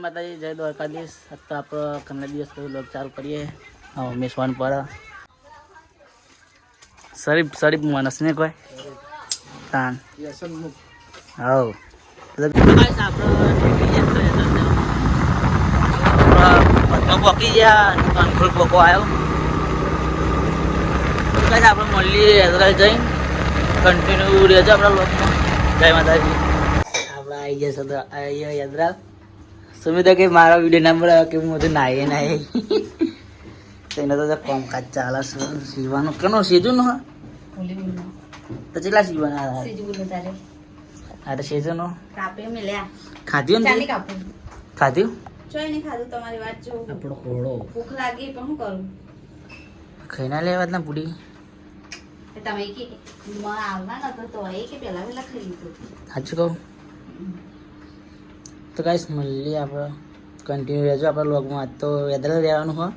માતાજી જય દ્વારકાધીશ. તો આપણો ઘણા દિવસ પછી લોક ચાલુ કરીએ. હા મેસવાન પર શરીફ શરીફ માણસ ને કોઈ તાન હા આપણો પોકી ગયા અંકુલ પોકો આવ્યો. આપણે મળીએ યાત્રા જઈ કન્ટિન્યુ રહેજો આપણા લોકમાં. જય માતાજી. આપણે આવી ગયા અહીંયા યાત્રા સુમિતા કે મારા વિડીયો નંબર આવ્યો કે હું બધું નાહીએ નાહી તેને તો કામકાજ ચાલે છે સીવાનું કેનો સીજું નો તો ચેટલા સીવાના અરે સીજું નો ખાધ્યું ને ખાધ્યું તમારી વાત જો આપણો ખોડો ભૂખ લાગી પણ શું કરું ખાઈ ના લેવા ના પૂડી તમે કે આવવા નતો તો કે પેલા ખાઈ લીધું સાચું કહું તો ગાઈસ મળીએ આપણે કન્ટિન્યુ રહેજો આપણા વ્લોગમાં. આજ તો વેધર રહેવાનું હોય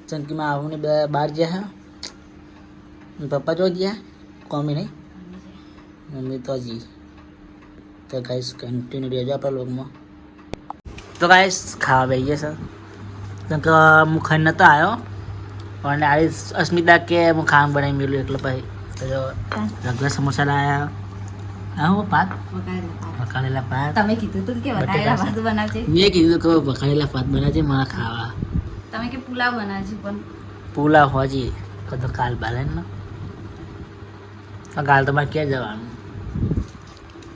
ચંકીમાં આવું ને બહાર ગયા હા પપ્પા જો ગયા કોમી નહીં મમ્મી તો જી. તો ગાઈસ કન્ટિન્યુ રહેજો આપણા વ્લોગમાં. તો ગાઈસ ખાવા બેસીએ સર કેમ કે હું ખાઈ નતો આવ્યો અને આ અસ્મિતા કે હું ખાવાનું બનાવી મેલું એટલે પછી તો રગડા સમોસા લાવ્યા. હા હું ભાત વખાણેલા ભાત તમે કીધું તું કે વઘારેલા ભાત બનાવજે. મેં કીધું કે વખાણેલા ભાત બનાવજે મારા ખાવા. તમે કે પુલાવ બનાવજો પણ પુલાવ હોજી તો કાલ બાલે ને કાલ તમારે ક્યાં જવાનું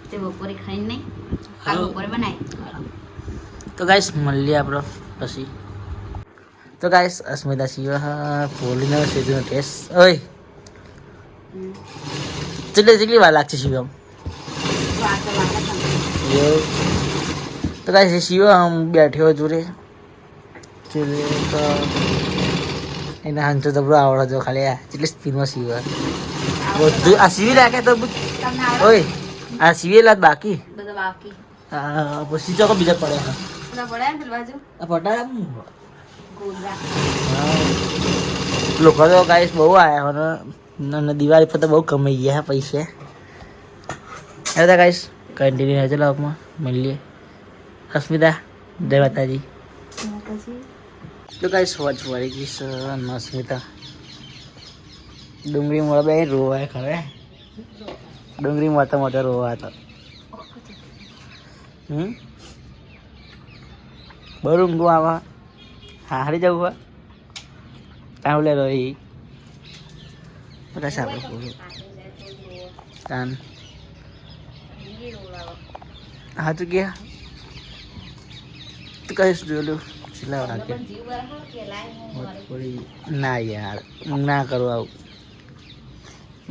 તે બપોરે ખાઈને નહીં કાલ બપોરે બનાવી. તો ગાઈસ મળીએ આપણો પછી. તો ગાઈસ અસ્મિતા સિવા પોલીનો સીધું ટેસ્ટ ઓય જેટલી વાર લાગશે શિવમ તો ગાઈસ શિવમ બેઠ્યો જોડે ચૂલે તો એને હાંચો જબરો આવડે જો ખાલી જેટલી સ્પીડમાં સીવા બધું આ સીવી રાખે તો ઓય આ સીવી લાત બાકી બધું બાકી હા પછી ચોકો બીજા પડે હા બધા પડે ને પેલી બાજુ આ પટા ગોળા લોકો તો ગાઈસ બહુ આવ્યા અને દિવાળી પર તો બહુ કમાઈ ગયા પૈસા. હતા ગાઈસ કન્ટિન્યુ રહેજો લોકમાં મળીએ. અસ્મિતા જય માતાજી. તો ગાઈસ વોચ વળી ગઈ છે અસ્મિતા ડુંગળી મળે બે રોવાય ખરે ડુંગળી મળતા મોટા રોવા હતા. બરું ઊંઘું આવા હારી જવું હોય તાવ લે રહી બધા આપણે પૂરું તાન હાથું ગયા તો કહીશ જોયેલું છેલ્લા વાગે ના યાર ના કરું આવું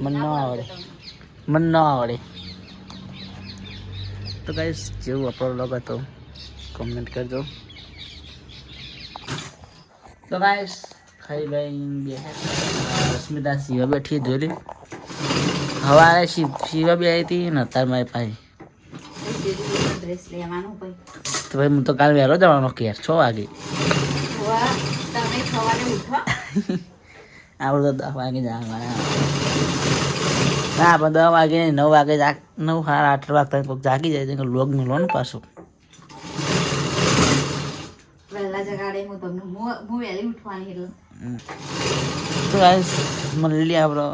મન ન આવડે તો કહીશ જેવું આપણો લોગ હતો કોમેન્ટ કરજો. તો ગાઈસ ખાઈ ભાઈ અસ્મિતા શિવા બેઠી જોઈ હવારે શિવા બે આવી હતી ને અત્યારે મારી પાસે તો ભાઈ હું તો કાલ વહેલો જવાનો કે 6 વાગે આપણે તો 10 વાગે જવાના ના પણ 10 વાગે 9 વાગે 9 સાડા 8 વાગતા કોઈક જાગી જાય તો લોગ મિલો ને પાછું વહેલા જગાડે હું તમને હું વહેલી ઉઠવાની એટલે તો ગાઈસ મળીએ આપણો